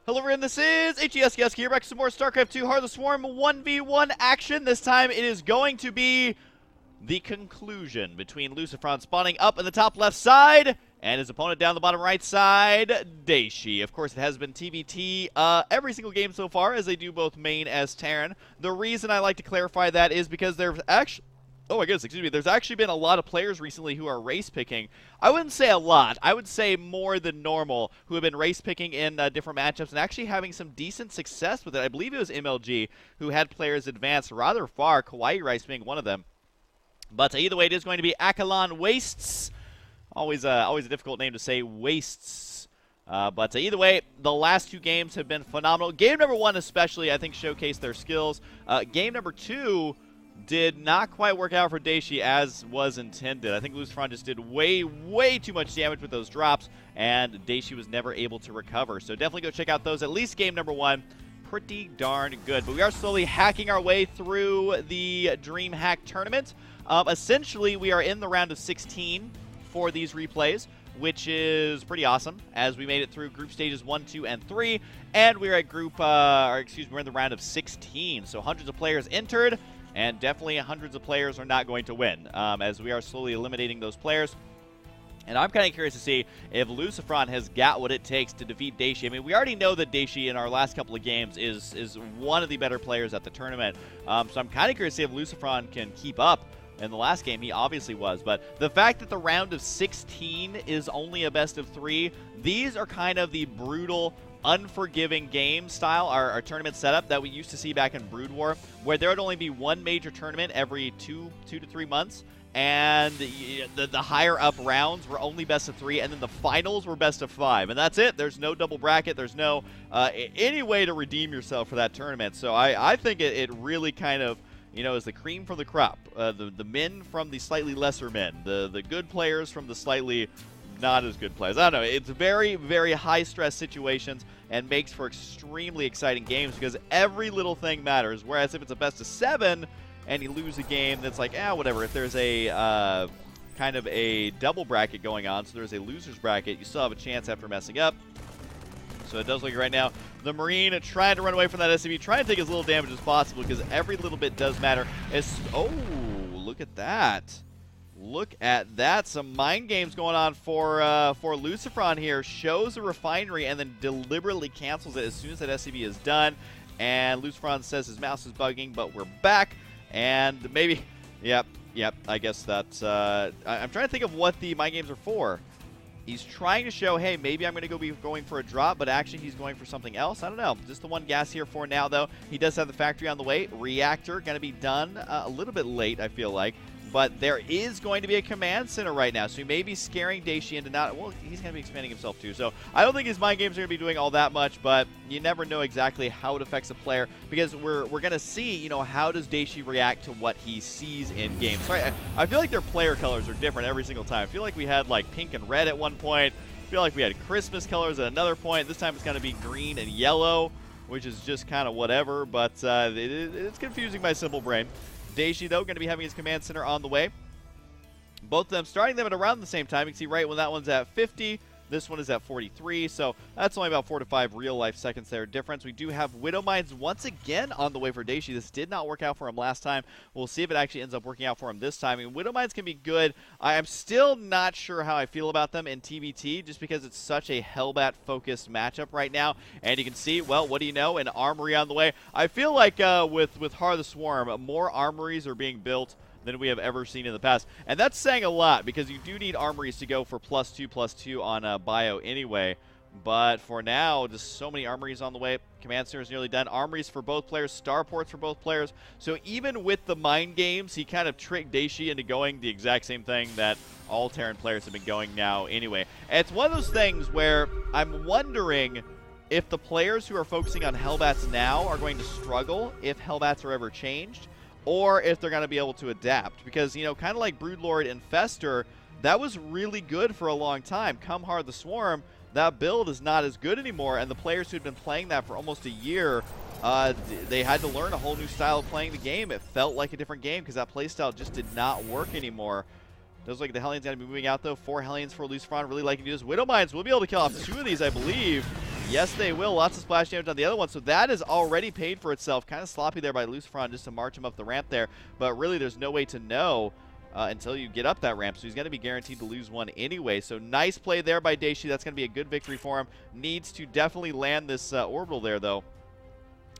Hello everyone, this is HESK here, back with some more StarCraft 2 Heart of the Swarm 1v1 action. This time it is going to be the conclusion between Lucifron spawning up in the top left side and his opponent down the bottom right side, Dayshi. Of course, it has been TvT every single game so far, as they do both main as Terran. The reason I like to clarify that is because there's actually... Oh my goodness, excuse me. There's actually been a lot of players recently who are race picking. I wouldn't say a lot. I would say more than normal who have been race picking in different matchups and actually having some decent success with it. I believe it was MLG who had players advance rather far, Kawaii Rice being one of them. But either way, it is going to be Akalon Wastes. Always a difficult name to say, Wastes. But either way, the last two games have been phenomenal. Game number 1 especially, I think, showcased their skills. Game number 2... did not quite work out for Dayshi as was intended. I think Lucifron just did way too much damage with those drops, and Dayshi was never able to recover. So definitely go check out those. At least game number 1, pretty darn good. But we are slowly hacking our way through the Dream Hack tournament. Essentially, we are in the round of 16 for these replays, which is pretty awesome, as we made it through group stages 1, 2, and 3, and we're at we're in the round of 16. So hundreds of players entered. And definitely hundreds of players are not going to win, as we are slowly eliminating those players. And I'm kind of curious to see if Lucifron has got what it takes to defeat Dayshi. I mean, we already know that Dayshi in our last couple of games is one of the better players at the tournament. So I'm kind of curious to see if Lucifron can keep up. In the last game, he obviously was. But the fact that the round of 16 is only a best of 3, these are kind of the brutal, unforgiving game style, our tournament setup that we used to see back in Brood War, where there would only be one major tournament every two to 3 months, and the higher up rounds were only best of 3, and then the finals were best of 5, and that's it. There's no double bracket. There's no any way to redeem yourself for that tournament. So I think it really kind of, is the cream from the crop. The men from the slightly lesser men, the good players from the slightly not as good players. I don't know. It's very high stress situations and makes for extremely exciting games because every little thing matters. Whereas if it's a best of 7 and you lose a game, that's like, whatever. If there's a kind of a double bracket going on, so there's a loser's bracket, you still have a chance after messing up. So it does look right now. The Marine trying to run away from that SCV, trying to take as little damage as possible because every little bit does matter. Oh, look at that. Look at that. Some mind games going on for Lucifron here. Shows a refinery and then deliberately cancels it as soon as that SCV is done. And Lucifron says his mouse is bugging, but we're back. And maybe, yep, I guess that's, I'm trying to think of what the mind games are for. He's trying to show, hey, maybe I'm going to be going for a drop, but actually he's going for something else. I don't know. Just the one gas here for now, though. He does have the factory on the way. Reactor going to be done a little bit late, I feel like. But there is going to be a command center right now, so he may be scaring Dayshi into not... Well, he's going to be expanding himself too, so I don't think his mind games are going to be doing all that much, but you never know exactly how it affects a player, because we're going to see, how does Dayshi react to what he sees in game. Sorry, I feel like their player colors are different every single time. I feel like we had, like, pink and red at one point. I feel like we had Christmas colors at another point. This time it's going to be green and yellow, which is just kind of whatever, but it's confusing my simple brain. Dayshi, though, going to be having his command center on the way. Both of them starting them at around the same time. You can see right when that one's at 50, this one is at 43, so that's only about 4 to 5 real-life seconds there difference. We do have Widow Mines once again on the way for Dayshi. This did not work out for him last time. We'll see if it actually ends up working out for him this time. I mean, Widow Mines can be good. I am still not sure how I feel about them in TvT, just because it's such a Hellbat-focused matchup right now. And you can see, well, what do you know? An armory on the way. I feel like with Heart of the Swarm, more armories are being built than we have ever seen in the past. And that's saying a lot, because you do need armories to go for +2/+2 on bio anyway. But for now, just so many armories on the way. Command center is nearly done. Armories for both players, starports for both players. So even with the mind games, he kind of tricked Dayshi into going the exact same thing that all Terran players have been going now anyway. And it's one of those things where I'm wondering if the players who are focusing on Hellbats now are going to struggle if Hellbats are ever changed, or if they're going to be able to adapt. Because, kind of like Broodlord and Fester, that was really good for a long time. Come Heart of the Swarm, that build is not as good anymore, and the players who'd been playing that for almost a year, they had to learn a whole new style of playing the game. It felt like a different game because that playstyle just did not work anymore. Does look like the Hellions going to be moving out, though. 4 Hellions for Lucifron. Really liking to do this. Widow Mines will be able to kill off 2 of these, I believe. Yes, they will. Lots of splash damage on the other one, so that is already paid for itself. Kind of sloppy there by Lucifron just to march him up the ramp there, but really there's no way to know until you get up that ramp, so he's going to be guaranteed to lose one anyway. So nice play there by Dayshi. That's going to be a good victory for him. Needs to definitely land this orbital there, though,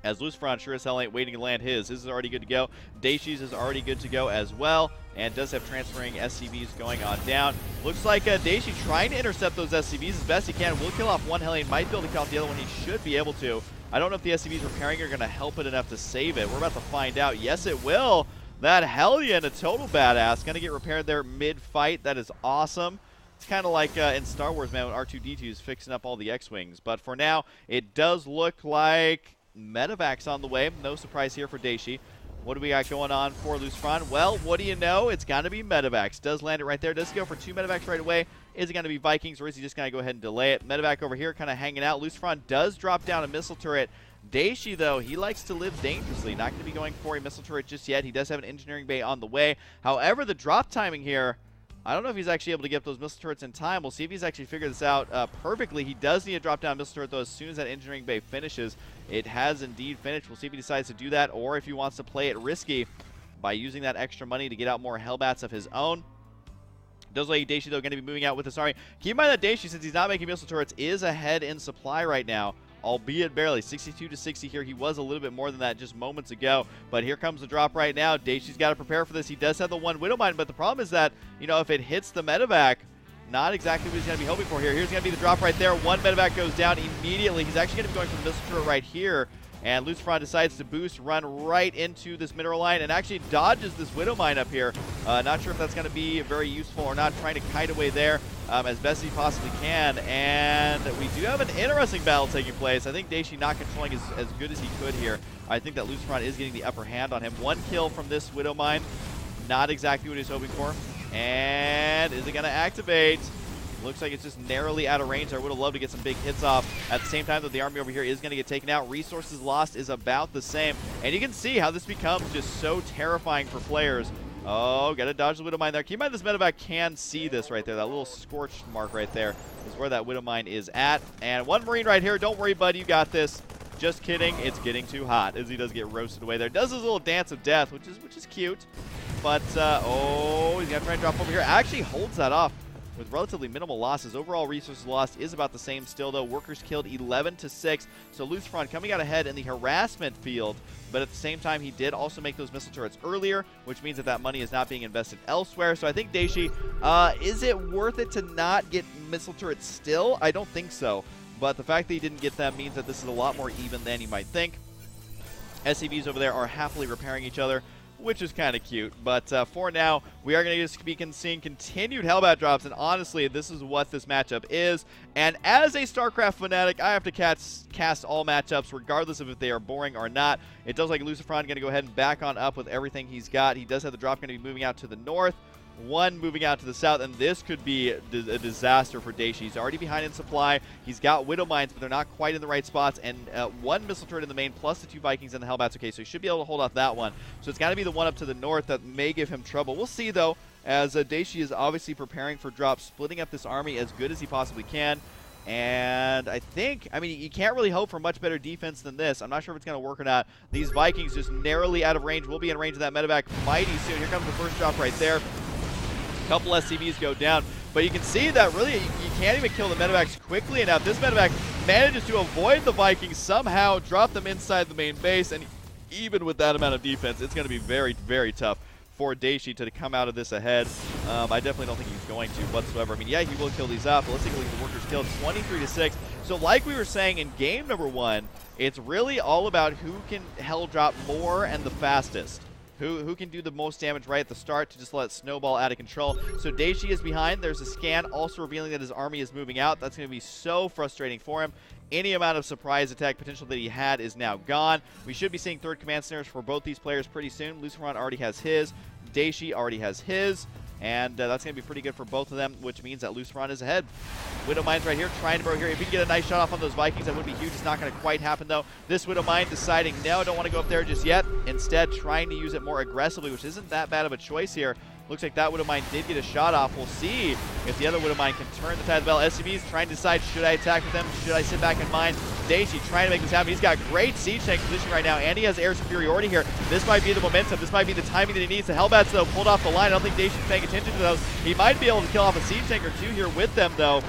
as Lucifron sure as hell ain't waiting to land his. His is already good to go. Dayshi's is already good to go as well, and does have transferring SCVs going on down. Looks like Dayshi trying to intercept those SCVs as best he can. Will kill off one Hellion, might be able to kill off the other one. He should be able to. I don't know if the SCVs repairing are going to help it enough to save it. We're about to find out. Yes, it will. That Hellion, a total badass, going to get repaired there mid-fight. That is awesome. It's kind of like in Star Wars, man, when R2-D2 is fixing up all the X-Wings. But for now, it does look like Medevacs on the way. No surprise here for Dayshi. What do we got going on for Lucifron? Well, what do you know? It's got to be Medevacs. Does land it right there. Does he go for 2 Medevacs right away? Is it going to be Vikings, or is he just going to go ahead and delay it? Medevac over here kind of hanging out. Lucifron does drop down a missile turret. Dayshi, though, he likes to live dangerously. Not going to be going for a missile turret just yet. He does have an engineering bay on the way. However, the drop timing here, I don't know if he's actually able to get those missile turrets in time. We'll see if he's actually figured this out perfectly. He does need to drop down a missile turret, though, as soon as that engineering bay finishes. It has indeed finished. We'll see if he decides to do that, or if he wants to play it risky by using that extra money to get out more Hellbats of his own. Does look like Dayshi, though, going to be moving out with this army. Keep in mind that Dayshi, since he's not making missile turrets, is ahead in supply right now, albeit barely. 62 to 60 here. He was a little bit more than that just moments ago, but here comes the drop right now. Dayshi's got to prepare for this. He does have the one Widowmine, but the problem is that, you know, if it hits the Medevac, not exactly what he's going to be hoping for here. Here's going to be the drop right there. One Medevac goes down immediately. He's actually going to be going for the missile turret right here, and Lucifron decides to boost, run right into this mineral line, and actually dodges this Widowmine up here. Not sure if that's going to be very useful or not. Trying to kite away there as best he possibly can, and we do have an interesting battle taking place. I think Dayshi not controlling as good as he could here. I think that Lucifron is getting the upper hand on him. One kill from this Widowmine. Not exactly what he's hoping for. And is it going to activate? Looks like it's just narrowly out of range. I would have loved to get some big hits off. At the same time, though, the army over here is going to get taken out. Resources lost is about the same. And you can see how this becomes just so terrifying for players. Oh, got to dodge the Widowmine there. Keep in mind this Medevac can see this right there. That little scorched mark right there is where that Widowmine is at. And one Marine right here. Don't worry, bud. You got this. Just kidding. It's getting too hot as he does get roasted away there. Does his little dance of death, which is cute. But, oh, he's going to try and drop over here. Actually holds that off with relatively minimal losses. Overall resources lost is about the same still, though. Workers killed 11 to 6. So Lucifron coming out ahead in the harassment field, but at the same time, he did also make those missile turrets earlier, which means that that money is not being invested elsewhere. So I think Dayshi, is it worth it to not get missile turrets still? I don't think so. But the fact that he didn't get them means that this is a lot more even than you might think. SCVs over there are happily repairing each other, which is kind of cute. But for now, we are going to be seeing continued Hellbat drops, and honestly, this is what this matchup is. And as a StarCraft fanatic, I have to cast all matchups, regardless of if they are boring or not. It does like Lucifron going to go ahead and back on up with everything he's got. He does have the drop going to be moving out to the north, one moving out to the south, and this could be a disaster for Dayshi. He's already behind in supply. He's got Widow Mines, but they're not quite in the right spots, and one missile turret in the main, plus the 2 Vikings and the Hellbats. Okay, so he should be able to hold off that one. So it's got to be the one up to the north that may give him trouble. We'll see, though, as Dayshi is obviously preparing for drops, splitting up this army as good as he possibly can. And I think, I mean, you can't really hope for much better defense than this. I'm not sure if it's going to work or not. These Vikings just narrowly out of range. Will be in range of that Medevac mighty soon. Here comes the first drop right there. Couple SCVs go down, but you can see that really you can't even kill the Medevacs quickly enough. This Medevac manages to avoid the Vikings somehow, drop them inside the main base, and even with that amount of defense, it's going to be very, very tough for Dayshi to come out of this ahead. I definitely don't think he's going to whatsoever. I mean, yeah, he will kill these up, but let's take a look at the workers killed, 23 to 6. So like we were saying in game number 1, it's really all about who can hell drop more and the fastest. Who can do the most damage right at the start to just let it snowball out of control. So Dayshi is behind. There's a scan also revealing that his army is moving out. That's going to be so frustrating for him. Any amount of surprise attack potential that he had is now gone. We should be seeing third command centers for both these players pretty soon. Lucifron already has his. Dayshi already has his. And that's going to be pretty good for both of them, which means that Lucifron is ahead. Widow Mine's right here, trying to burrow here. If he can get a nice shot off on those Vikings, that would be huge. It's not going to quite happen, though. This Widow Mine deciding, no, I don't want to go up there just yet. Instead, trying to use it more aggressively, which isn't that bad of a choice here. Looks like that Widowmine did get a shot off. We'll see if the other Widowmine can turn the tide of the bell. SCV's trying to decide, should I attack with them? Should I sit back in mine? Dayshi trying to make this happen. He's got great siege tank position right now, and he has air superiority here. This might be the momentum. This might be the timing that he needs. The Hellbats, though, pulled off the line. I don't think Dayshi's paying attention to those. He might be able to kill off a siege tank or two here with them, though.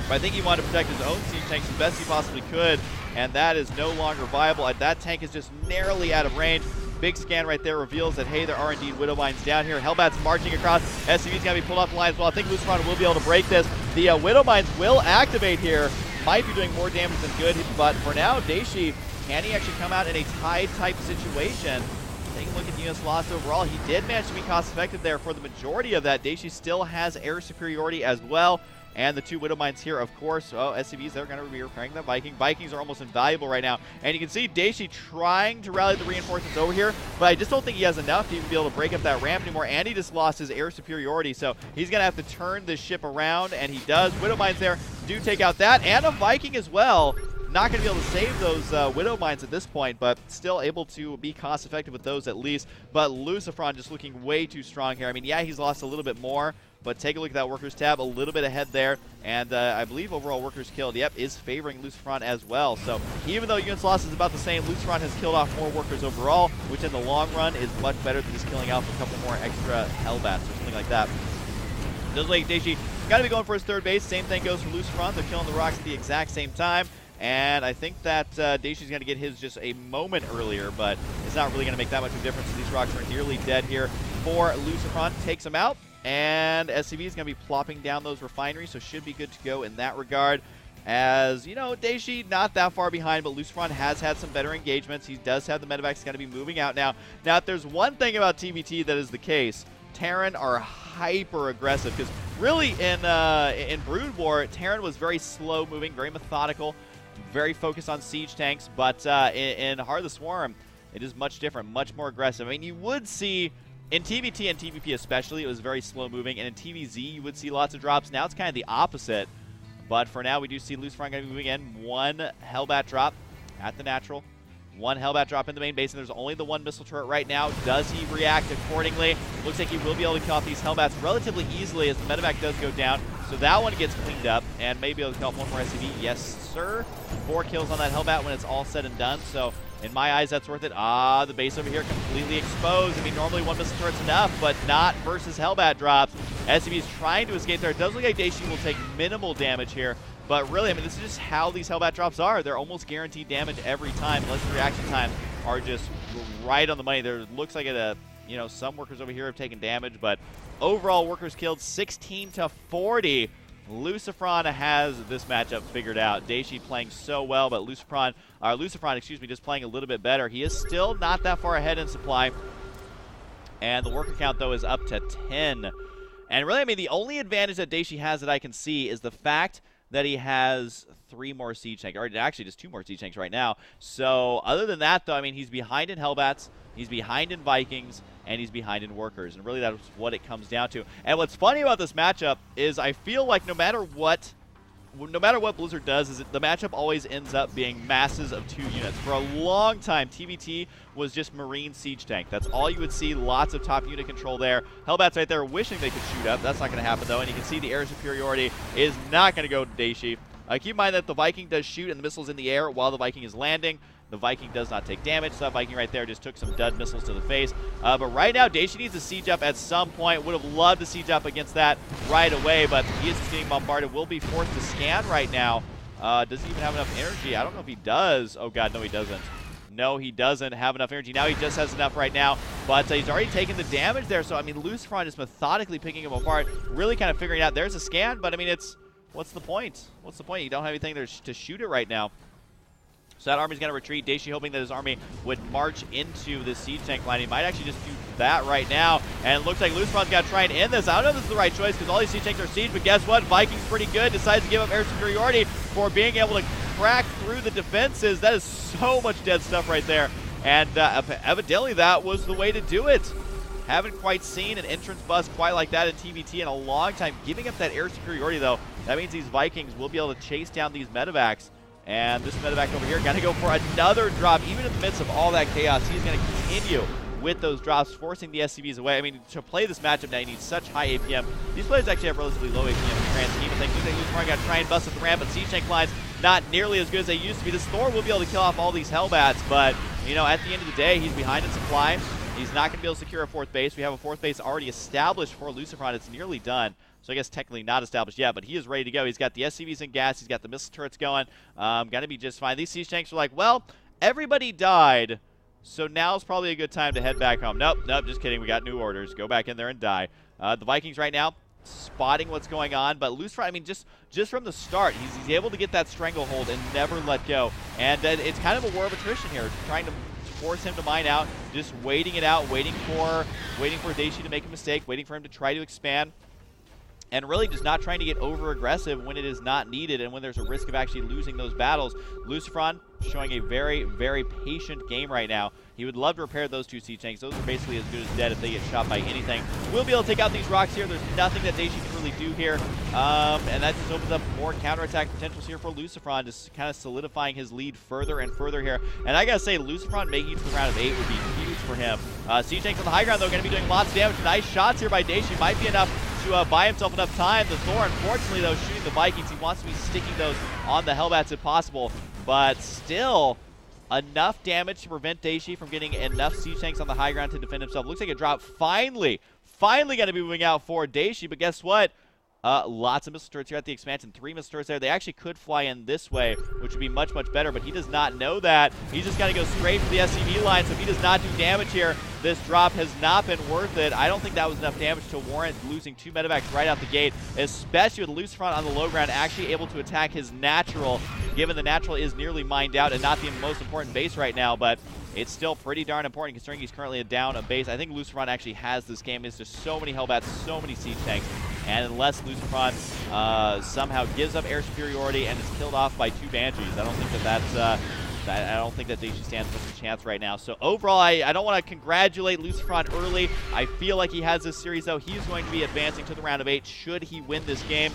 But I think he wanted to protect his own siege tanks as best he possibly could, and that is no longer viable. That tank is just narrowly out of range. Big scan right there reveals that, hey, there are indeed Widowmines down here. Hellbat's marching across. SCV's going to be pulled off the line as well. I think Lucifron will be able to break this. The Widowmines will activate here. Might be doing more damage than good, but for now, Dayshi, can he actually come out in a tied-type situation? Taking a look at units lost overall, he did manage to be cost-effective there for the majority of that. Dayshi still has air superiority as well. And the two Widowmines here, of course. Oh, SCVs, they're going to be repairing the Viking. Vikings are almost invaluable right now. And you can see Dayshi trying to rally the reinforcements over here, but I just don't think he has enough to even be able to break up that ramp anymore. And he just lost his air superiority, so he's going to have to turn this ship around, and he does. Widowmines there do take out that, and a Viking as well. Not going to be able to save those Widowmines at this point, but still able to be cost-effective with those at least. But Lucifron just looking way too strong here. I mean, yeah, he's lost a little bit more, but take a look at that workers tab, a little bit ahead there. And I believe overall workers killed, yep, is favoring Lucifron as well. So even though units lost is about the same, Lucifron has killed off more workers overall, which in the long run is much better than just killing off a couple more extra Hellbats or something like that. Does like Dayshi got to be going for his third base. Same thing goes for Lucifron. They're killing the rocks at the exact same time. And I think that Dayshi's going to get his just a moment earlier, but it's not really going to make that much of a difference. These rocks are nearly dead here for Lucifron. Takes him out, and SCV is going to be plopping down those refineries, so should be good to go in that regard. As, you know, Dayshi not that far behind, but Lucifron has had some better engagements. He does have the medevacs going to be moving out now. Now, if there's one thing about TvT that is the case, Terran are hyper aggressive, because really in Brood War, Terran was very slow moving, very methodical, very focused on siege tanks, but in Heart of the Swarm, it is much different, much more aggressive. I mean, you would see, in TvT and TvP especially, it was very slow moving, and in TvZ, you would see lots of drops. Now it's kind of the opposite, but for now, we do see Lucifron going to be moving in. One Hellbat drop at the natural, one Hellbat drop in the main base, and there's only the one missile turret right now. Does he react accordingly? Looks like he will be able to kill off these Hellbats relatively easily as the medevac does go down. So that one gets cleaned up, and may be able to kill off one more SCV. Yes, sir. 4 kills on that Hellbat when it's all said and done. So in my eyes, that's worth it. Ah, the base over here completely exposed. I mean, normally one missile turret's enough, but not versus Hellbat drops. SCV is trying to escape there. It does look like Dayshi will take minimal damage here. But really, I mean, this is just how these Hellbat drops are. They're almost guaranteed damage every time, unless the reaction times are just right on the money. There looks like you know, some workers over here have taken damage, but overall workers killed 16-40. Lucifron has this matchup figured out. Dayshi playing so well, but Lucifron, excuse me, just playing a little bit better. He is still not that far ahead in supply, and the worker count, though, is up to 10. And really, I mean, the only advantage that Dayshi has that I can see is the fact that he has 3 more siege tanks, or actually just 2 more siege tanks right now. So other than that, though, I mean, he's behind in Hellbats, he's behind in Vikings, and he's behind in workers. And really, that's what it comes down to. And what's funny about this matchup is I feel like no matter what Blizzard does, is the matchup always ends up being masses of 2 units. For a long time, TvT was just Marine Siege Tank. That's all you would see, lots of top unit control there. Hellbats right there wishing they could shoot up. That's not going to happen, though. And you can see the air superiority is not going to go to Dayshi. Keep in mind that the Viking does shoot and the missile's in the air while the Viking is landing. The Viking does not take damage, so that Viking right there just took some dud missiles to the face. But right now, Dayshi needs to siege up at some point. Would have loved to siege up against that right away, but he is getting bombarded. Will be forced to scan right now. Does he even have enough energy? I don't know if he does. Oh, God, no, he doesn't. No, he doesn't have enough energy. Now he just has enough right now, but he's already taken the damage there. So, I mean, Lucifron is methodically picking him apart, really kind of figuring out there's a scan, but, I mean, what's the point? What's the point? You don't have anything there to shoot it right now. So that army's going to retreat. Dayshi hoping that his army would march into the siege tank line. He might actually just do that right now. And it looks like Lucifron's got to try and end this. I don't know if this is the right choice because all these siege tanks are siege, but guess what? Viking's pretty good. Decides to give up air superiority for being able to crack through the defenses. That is so much dead stuff right there. And evidently that was the way to do it. Haven't quite seen an entrance bust quite like that in TvT in a long time. Giving up that air superiority, though, that means these Vikings will be able to chase down these medevacs. And this medevac over here got to go for another drop. Even in the midst of all that chaos, he's going to continue with those drops, forcing the SCVs away. I mean, to play this matchup now, you need such high APM. These players actually have relatively low APM in the grand scheme of things. Lucifron got to try and bust up the ramp, but Siege Tank lines not nearly as good as they used to be. This Thor will be able to kill off all these Hellbats, but, you know, at the end of the day, he's behind in supply. He's not going to be able to secure a fourth base. We have a fourth base already established for Lucifron. It's nearly done. So I guess technically not established yet, but he is ready to go. He's got the SCVs in gas. He's got the missile turrets going. Going to be just fine. These Siege Tanks are like, well, everybody died, so now's probably a good time to head back home. Nope, just kidding. We got new orders. Go back in there and die. The Vikings right now spotting what's going on, but Lucifron, I mean, just from the start, he's able to get that stranglehold and never let go. And it's kind of a war of attrition here, trying to force him to mine out, just waiting it out, waiting for Dayshi to make a mistake, waiting for him to try to expand, and really just not trying to get over-aggressive when it is not needed and when there's a risk of actually losing those battles. Lucifron showing a very, very patient game right now. He would love to repair those two Siege Tanks. Those are basically as good as dead if they get shot by anything. We'll be able to take out these rocks here. There's nothing that Dayshi can really do here. And that just opens up more counterattack potentials here for Lucifron, just kind of solidifying his lead further and further here. And I gotta say, Lucifron making it to the round of 8 would be huge for him. Siege Tanks on the high ground, though, going to be doing lots of damage. Nice shots here by Dayshi. Might be enough to buy himself enough time. The Thor, unfortunately, though, shooting the Vikings. He wants to be sticking those on the Hellbats if possible. But still, enough damage to prevent Dayshi from getting enough Siege Tanks on the high ground to defend himself. Looks like a drop finally going to be moving out for Dayshi. But guess what? Lots of missile turrets here at the expansion. 3 missile turrets there. They actually could fly in this way, which would be much, much better, but he does not know that. He's just going to go straight for the SCV line, so if he does not do damage here, this drop has not been worth it. I don't think that was enough damage to warrant losing 2 medevacs right out the gate, especially with Lucifron on the low ground actually able to attack his natural, given the natural is nearly mined out and not the most important base right now, but it's still pretty darn important considering he's currently down a base. I think Lucifron actually has this game. There's just so many Hellbats, so many Siege Tanks. And unless Lucifron somehow gives up air superiority and is killed off by 2 Banshees, I don't think I don't think that Dayshi stands much of a chance right now. So overall, I don't want to congratulate Lucifron early. I feel like he has this series, though. He's going to be advancing to the round of 8 should he win this game.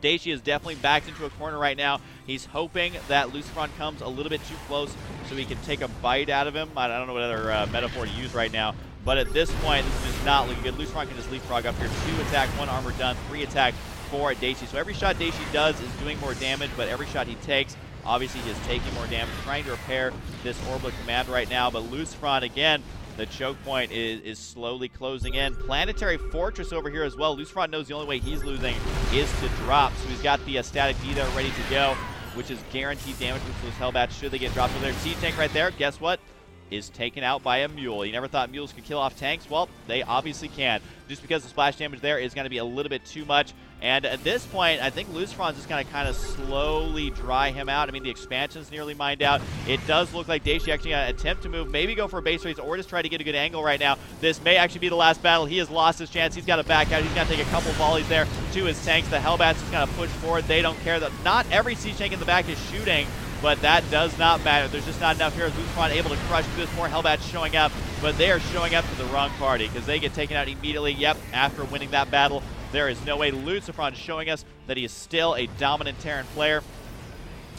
Dayshi is definitely backed into a corner right now. He's hoping that Lucifron comes a little bit too close so he can take a bite out of him. I don't know what other metaphor to use right now. But at this point, this is just not looking good. Lucifron can just leapfrog up here. 2 attack, 1 armor done, 3 attack for Dayshi. So every shot Dayshi does is doing more damage, but every shot he takes, obviously he is taking more damage, trying to repair this orbital command right now. But Lucifron, again, the choke point is slowly closing in. Planetary Fortress over here as well. Lucifron knows the only way he's losing is to drop. So he's got the static D there ready to go, which is guaranteed damage with those Hellbats should they get dropped over there. Siege Tank right there, guess what? Is taken out by a mule. You never thought mules could kill off tanks? Well, they obviously can. Just because the splash damage there is going to be a little bit too much. And at this point, I think Lucifron's just going to kind of slowly dry him out. I mean, the expansion's nearly mined out. It does look like Dayshi actually going to attempt to move, maybe go for a base race or just try to get a good angle right now. This may actually be the last battle. He has lost his chance. He's got to back out. He's going to take a couple volleys there to his tanks. The Hellbats just going to push forward. They don't care. That not every siege tank in the back is shooting, but that does not matter. There's just not enough here. Lucifron able to crush through this. More Hellbats showing up, but they are showing up to the wrong party because they get taken out immediately. Yep, after winning that battle, there is no way. Lucifron showing us that he is still a dominant Terran player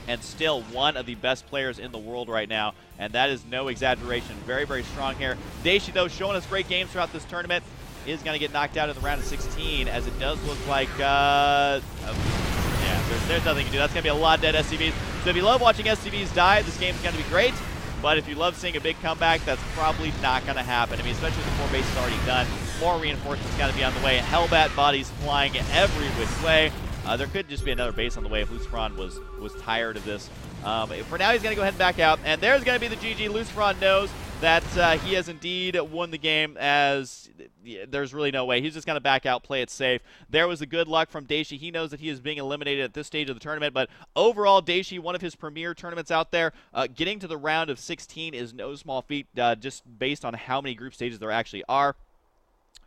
and still one of the best players in the world right now, and that is no exaggeration. Very, very strong here. Dayshi, though, showing us great games throughout this tournament, is going to get knocked out in the round of 16, as it does look like, yeah, there's nothing to do. That's going to be a lot of dead SCVs. So if you love watching SCVs die, this game is going to be great. But if you love seeing a big comeback, that's probably not going to happen. I mean, especially with the 4 bases already done. More reinforcements got to be on the way. Hellbat bodies flying every which way. There could just be another base on the way if Lucifron was tired of this. For now, he's going to go ahead and back out. And there's going to be the GG. Lucifron knows that he has indeed won the game, as there's really no way. He's just going to back out, play it safe. There was the good luck from Dayshi. He knows that he is being eliminated at this stage of the tournament, but overall, Dayshi, one of his premier tournaments out there, getting to the round of 16 is no small feat, just based on how many group stages there actually are.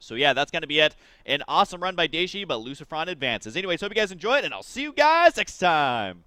So yeah, that's going to be it. An awesome run by Dayshi, but Lucifron advances. Anyways, hope you guys enjoyed, and I'll see you guys next time.